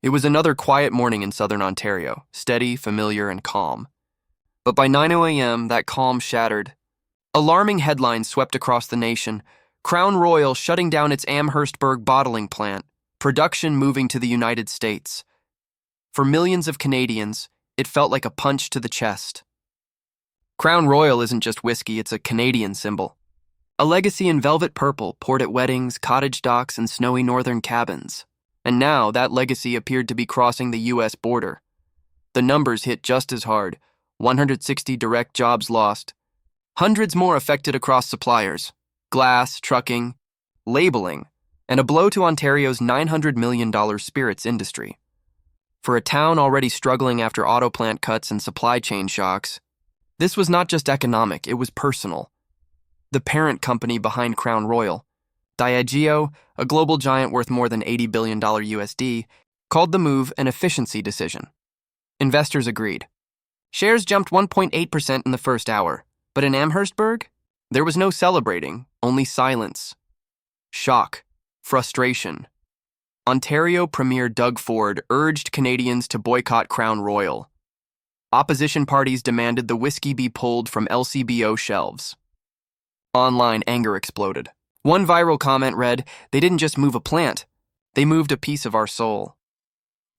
It was another quiet morning in southern Ontario, steady, familiar, and calm. But by 9 a.m., that calm shattered. Alarming headlines swept across the nation. Crown Royal shutting down its Amherstburg bottling plant, production moving to the United States. For millions of Canadians, it felt like a punch to the chest. Crown Royal isn't just whiskey, it's a Canadian symbol. A legacy in velvet purple, poured at weddings, cottage docks, and snowy northern cabins. And now that legacy appeared to be crossing the U.S. border. The numbers hit just as hard: 160 direct jobs lost, hundreds more affected across suppliers, glass, trucking, labeling, and a blow to Ontario's $900 million spirits industry. For a town already struggling after auto plant cuts and supply chain shocks, this was not just economic, it was personal. The parent company behind Crown Royal, Diageo, a global giant worth more than $80 billion USD, called the move an efficiency decision. Investors agreed. Shares jumped 1.8% in the first hour, but in Amherstburg, there was no celebrating, only silence. Shock, frustration. Ontario Premier Doug Ford urged Canadians to boycott Crown Royal. Opposition parties demanded the whiskey be pulled from LCBO shelves. Online anger exploded. One viral comment read, "They didn't just move a plant, they moved a piece of our soul."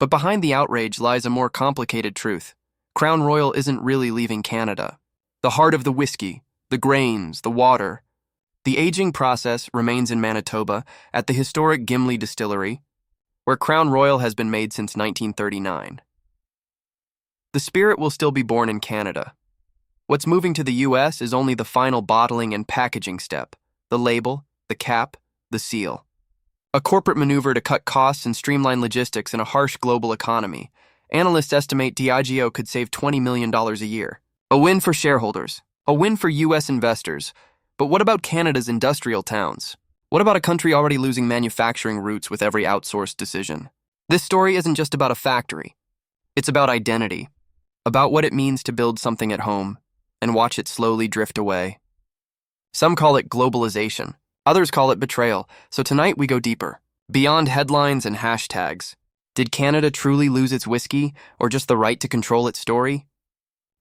But behind the outrage lies a more complicated truth. Crown Royal isn't really leaving Canada. The heart of the whiskey, the grains, the water. The aging process remains in Manitoba at the historic Gimli Distillery, where Crown Royal has been made since 1939. The spirit will still be born in Canada. What's moving to the U.S. is only the final bottling and packaging step: the label, the cap, the seal. A corporate maneuver to cut costs and streamline logistics in a harsh global economy. Analysts estimate Diageo could save $20 million a year. A win for shareholders, a win for U.S. investors. But what about Canada's industrial towns? What about a country already losing manufacturing roots with every outsourced decision? This story isn't just about a factory. It's about identity, about what it means to build something at home and watch it slowly drift away. Some call it globalization. Others call it betrayal. So tonight we go deeper. Beyond headlines and hashtags. Did Canada truly lose its whiskey, or just the right to control its story?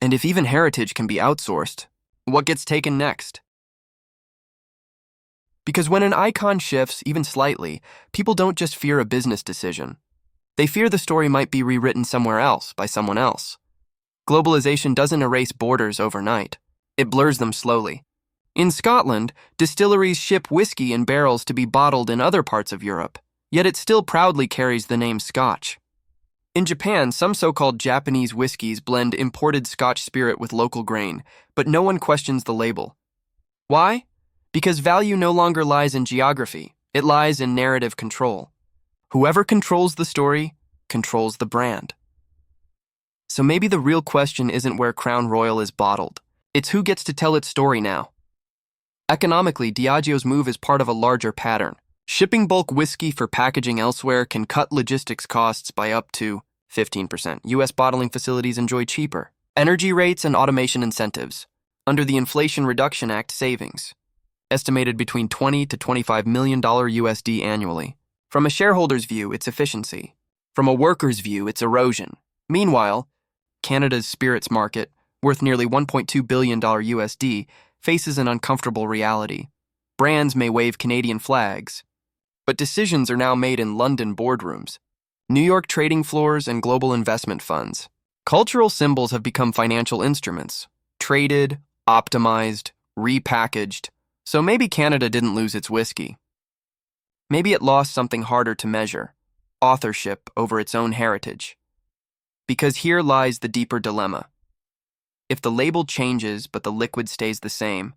And if even heritage can be outsourced, what gets taken next? Because when an icon shifts, even slightly, people don't just fear a business decision. They fear the story might be rewritten somewhere else by someone else. Globalization doesn't erase borders overnight. It blurs them slowly. In Scotland, distilleries ship whiskey in barrels to be bottled in other parts of Europe, yet it still proudly carries the name Scotch. In Japan, some so-called Japanese whiskeys blend imported Scotch spirit with local grain, but no one questions the label. Why? Because value no longer lies in geography, it lies in narrative control. Whoever controls the story, controls the brand. So maybe the real question isn't where Crown Royal is bottled, it's who gets to tell its story now. Economically, Diageo's move is part of a larger pattern. Shipping bulk whiskey for packaging elsewhere can cut logistics costs by up to 15%. U.S. bottling facilities enjoy cheaper energy rates and automation incentives. Under the Inflation Reduction Act savings, estimated between $20 to $25 million USD annually. From a shareholder's view, it's efficiency. From a worker's view, it's erosion. Meanwhile, Canada's spirits market, worth nearly $1.2 billion USD, faces an uncomfortable reality. Brands may wave Canadian flags, but decisions are now made in London boardrooms, New York trading floors, and global investment funds. Cultural symbols have become financial instruments, traded, optimized, repackaged. So maybe Canada didn't lose its whiskey. Maybe it lost something harder to measure: authorship over its own heritage. Because here lies the deeper dilemma. If the label changes but the liquid stays the same,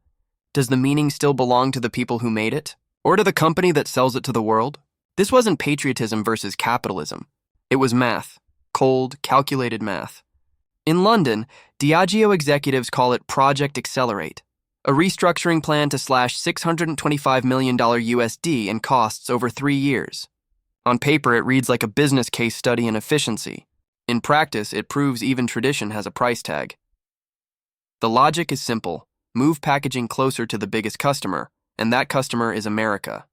does the meaning still belong to the people who made it, or to the company that sells it to the world? This wasn't patriotism versus capitalism. It was math. Cold, calculated math. In London, Diageo executives call it Project Accelerate, a restructuring plan to slash $625 million USD in costs over 3 years. On paper, it reads like a business case study in efficiency. In practice, it proves even tradition has a price tag. The logic is simple: move packaging closer to the biggest customer, and that customer is America.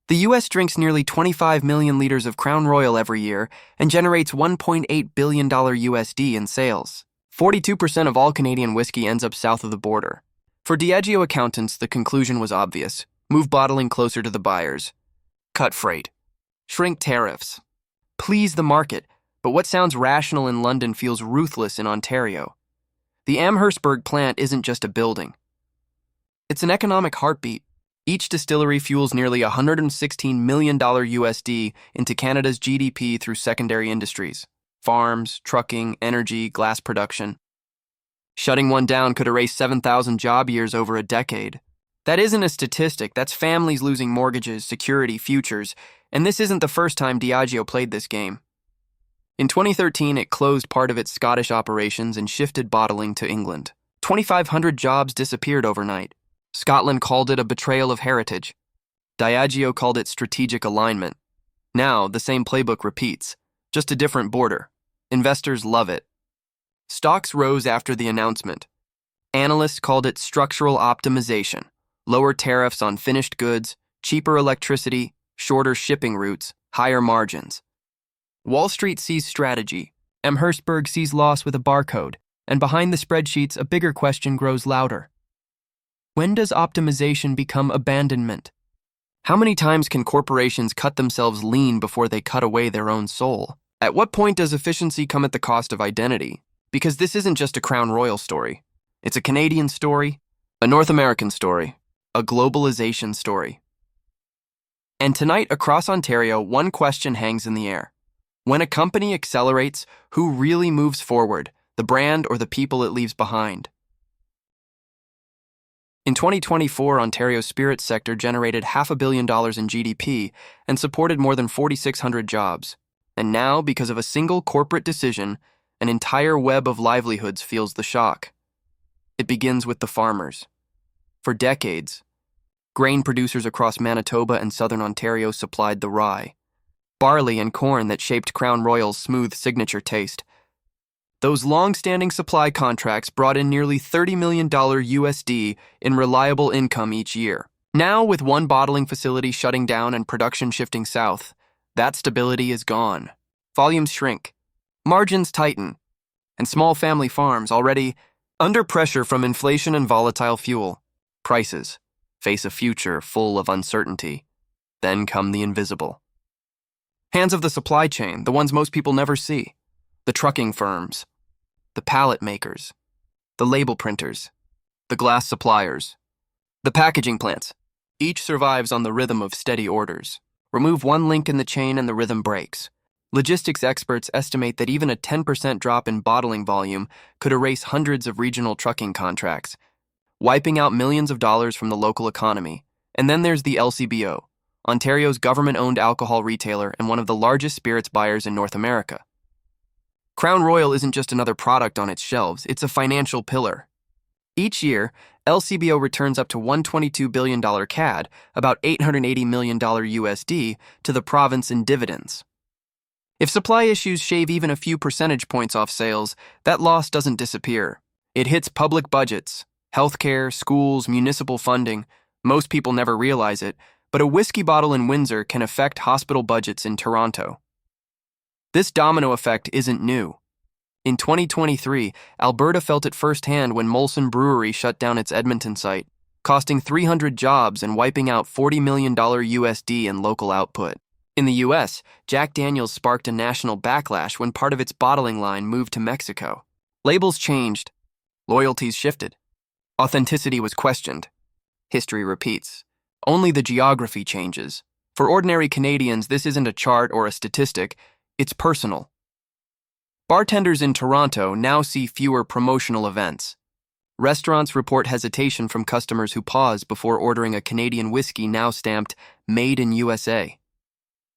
The US drinks nearly 25 million liters of Crown Royal every year and generates $1.8 billion USD in sales. 42% of all Canadian whiskey ends up south of the border. For Diageo accountants, the conclusion was obvious. Move bottling closer to the buyers. Cut freight. Shrink tariffs. Please the market, but what sounds rational in London feels ruthless in Ontario. The Amherstburg plant isn't just a building. It's an economic heartbeat. Each distillery fuels nearly $116 million USD into Canada's GDP through secondary industries: farms, trucking, energy, glass production. Shutting one down could erase 7,000 job years over a decade. That isn't a statistic, that's families losing mortgages, security, futures, and this isn't the first time Diageo played this game. In 2013, it closed part of its Scottish operations and shifted bottling to England. 2,500 jobs disappeared overnight. Scotland called it a betrayal of heritage. Diageo called it strategic alignment. Now, the same playbook repeats, just a different border. Investors love it. Stocks rose after the announcement. Analysts called it structural optimization, lower tariffs on finished goods, cheaper electricity, shorter shipping routes, higher margins. Wall Street sees strategy. Amherstburg sees loss with a barcode, and behind the spreadsheets, a bigger question grows louder. When does optimization become abandonment? How many times can corporations cut themselves lean before they cut away their own soul? At what point does efficiency come at the cost of identity? Because this isn't just a Crown Royal story. It's a Canadian story, a North American story, a globalization story. And tonight, across Ontario, one question hangs in the air. When a company accelerates, who really moves forward, the brand or the people it leaves behind? In 2024, Ontario's spirits sector generated $500 million in GDP and supported more than 4,600 jobs. And now, because of a single corporate decision, an entire web of livelihoods feels the shock. It begins with the farmers. For decades, grain producers across Manitoba and southern Ontario supplied the rye, barley and corn that shaped Crown Royal's smooth signature taste. Those long-standing supply contracts brought in nearly $30 million USD in reliable income each year. Now, with one bottling facility shutting down and production shifting south, that stability is gone. Volumes shrink, margins tighten, and small family farms, already under pressure from inflation and volatile fuel prices, face a future full of uncertainty. Then come the invisible hands of the supply chain, the ones most people never see. The trucking firms, the pallet makers, the label printers, the glass suppliers, the packaging plants. Each survives on the rhythm of steady orders. Remove one link in the chain and the rhythm breaks. Logistics experts estimate that even a 10% drop in bottling volume could erase hundreds of regional trucking contracts, wiping out millions of dollars from the local economy. And then there's the LCBO, Ontario's government-owned alcohol retailer and one of the largest spirits buyers in North America. Crown Royal isn't just another product on its shelves, it's a financial pillar. Each year, LCBO returns up to $122 billion CAD, about $880 million USD, to the province in dividends. If supply issues shave even a few percentage points off sales, that loss doesn't disappear. It hits public budgets, healthcare, schools, municipal funding. Most people never realize it, but a whiskey bottle in Windsor can affect hospital budgets in Toronto. This domino effect isn't new. In 2023, Alberta felt it firsthand when Molson Brewery shut down its Edmonton site, costing 300 jobs and wiping out $40 million USD in local output. In the US, Jack Daniel's sparked a national backlash when part of its bottling line moved to Mexico. Labels changed. Loyalties shifted. Authenticity was questioned. History repeats. Only the geography changes. For ordinary Canadians, this isn't a chart or a statistic. It's personal. Bartenders in Toronto now see fewer promotional events. Restaurants report hesitation from customers who pause before ordering a Canadian whiskey now stamped Made in USA.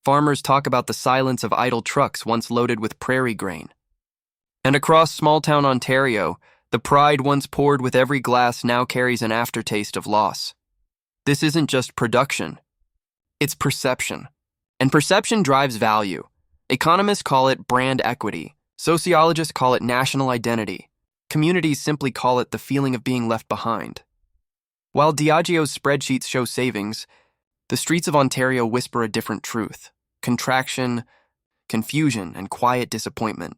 Farmers talk about the silence of idle trucks once loaded with prairie grain. And across small-town Ontario, the pride once poured with every glass now carries an aftertaste of loss. This isn't just production. It's perception. And perception drives value. Economists call it brand equity. Sociologists call it national identity. Communities simply call it the feeling of being left behind. While Diageo's spreadsheets show savings, The streets of Ontario whisper a different truth: contraction, confusion, and quiet disappointment.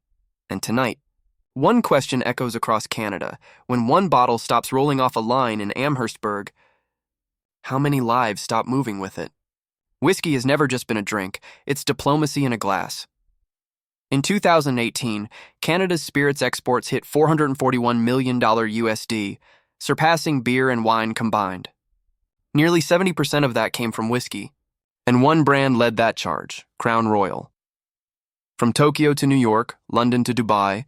And tonight, one question echoes across Canada. When one bottle stops rolling off a line in Amherstburg, how many lives stop moving with it? Whiskey has never just been a drink, it's diplomacy in a glass. In 2018, Canada's spirits exports hit $441 million USD, surpassing beer and wine combined. Nearly 70% of that came from whiskey, and one brand led that charge: Crown Royal. From Tokyo to New York, London to Dubai,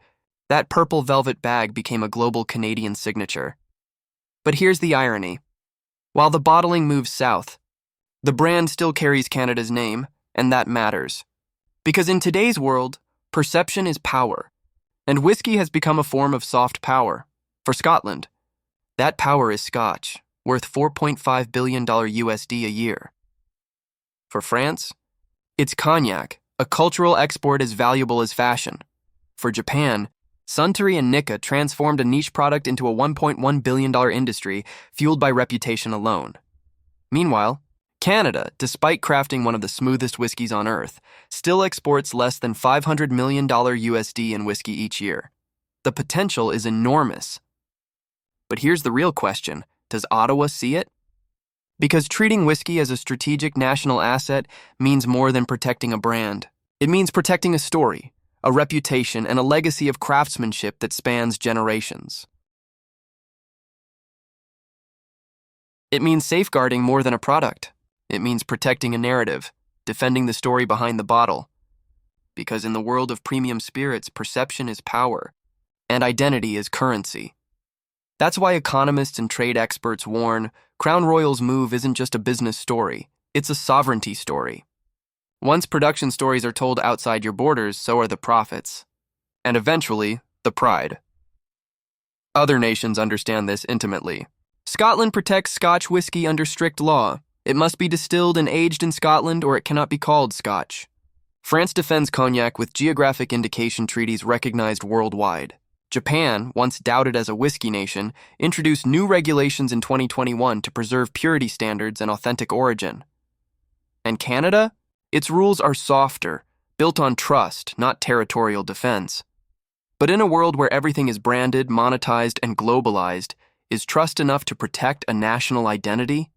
that purple velvet bag became a global Canadian signature. But here's the irony. While the bottling moves south, the brand still carries Canada's name, and that matters. Because in today's world, perception is power, and whiskey has become a form of soft power. For Scotland, that power is Scotch, worth $4.5 billion USD a year. For France, it's cognac, a cultural export as valuable as fashion. For Japan, Suntory and Nikka transformed a niche product into a $1.1 billion industry fueled by reputation alone. Meanwhile, Canada, despite crafting one of the smoothest whiskeys on earth, still exports less than $500 million USD in whiskey each year. The potential is enormous. But here's the real question: does Ottawa see it? Because treating whiskey as a strategic national asset means more than protecting a brand. It means protecting a story, a reputation, and a legacy of craftsmanship that spans generations. It means safeguarding more than a product. It means protecting a narrative, defending the story behind the bottle. Because in the world of premium spirits, perception is power, and identity is currency. That's why economists and trade experts warn Crown Royal's move isn't just a business story, it's a sovereignty story. Once production stories are told outside your borders, so are the profits. And eventually, the pride. Other nations understand this intimately. Scotland protects Scotch whiskey under strict law. It must be distilled and aged in Scotland or it cannot be called Scotch. France defends cognac with geographic indication treaties recognized worldwide. Japan, once doubted as a whiskey nation, introduced new regulations in 2021 to preserve purity standards and authentic origin. And Canada? Its rules are softer, built on trust, not territorial defense. But in a world where everything is branded, monetized, and globalized, is trust enough to protect a national identity?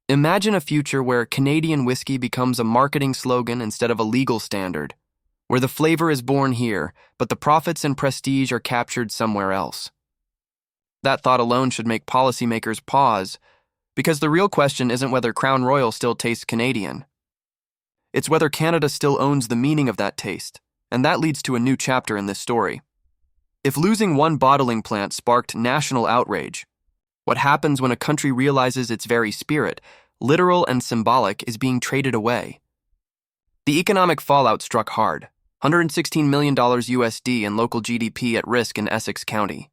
Imagine a future where Canadian whiskey becomes a marketing slogan instead of a legal standard, where the flavor is born here, but the profits and prestige are captured somewhere else. That thought alone should make policymakers pause, because the real question isn't whether Crown Royal still tastes Canadian. It's whether Canada still owns the meaning of that taste, and that leads to a new chapter in this story. If losing one bottling plant sparked national outrage, what happens when a country realizes its very spirit, literal and symbolic, is being traded away? The economic fallout struck hard. $116 million USD in local GDP at risk in Essex County.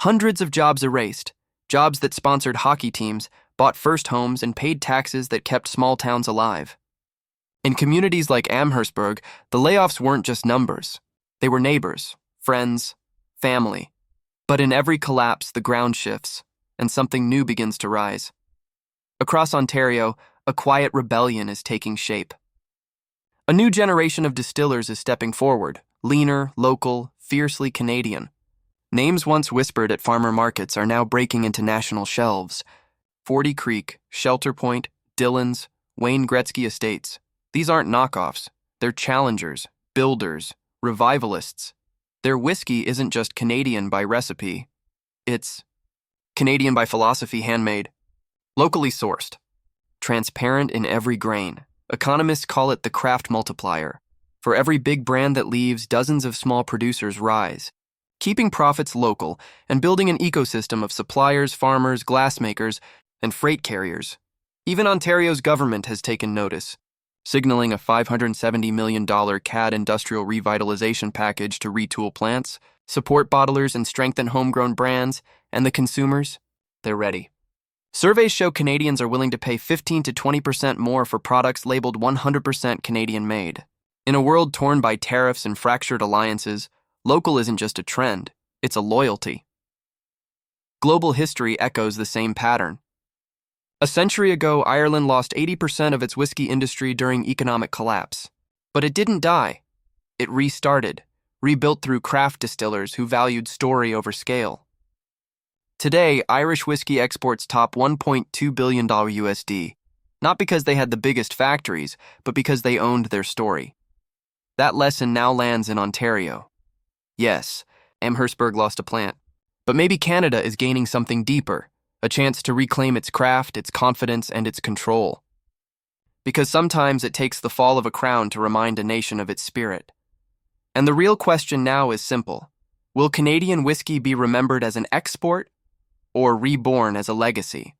Hundreds of jobs erased, jobs that sponsored hockey teams, bought first homes, and paid taxes that kept small towns alive. In communities like Amherstburg, the layoffs weren't just numbers. They were neighbors, friends, family. But in every collapse, the ground shifts, and something new begins to rise. Across Ontario, a quiet rebellion is taking shape. A new generation of distillers is stepping forward, leaner, local, fiercely Canadian. Names once whispered at farmer markets are now breaking into national shelves. 40 Creek, Shelter Point, Dillon's, Wayne Gretzky Estates. These aren't knockoffs. They're challengers, builders, revivalists. Their whiskey isn't just Canadian by recipe. It's Canadian by philosophy, handmade, locally sourced, transparent in every grain. Economists call it the craft multiplier. For every big brand that leaves, dozens of small producers rise, keeping profits local and building an ecosystem of suppliers, farmers, glassmakers, and freight carriers. Even Ontario's government has taken notice, signaling a $570 million CAD industrial revitalization package to retool plants, support bottlers, and strengthen homegrown brands. And the consumers? They're ready. Surveys show Canadians are willing to pay 15 to 20% more for products labeled 100% Canadian-made. In a world torn by tariffs and fractured alliances, local isn't just a trend, it's a loyalty. Global history echoes the same pattern. A century ago, Ireland lost 80% of its whiskey industry during economic collapse. But it didn't die. It restarted, rebuilt through craft distillers who valued story over scale. Today, Irish whiskey exports top $1.2 billion USD, not because they had the biggest factories, but because they owned their story. That lesson now lands in Ontario. Yes, Amherstburg lost a plant, but maybe Canada is gaining something deeper, a chance to reclaim its craft, its confidence, and its control. Because sometimes it takes the fall of a crown to remind a nation of its spirit. And the real question now is simple. Will Canadian whiskey be remembered as an export or reborn as a legacy?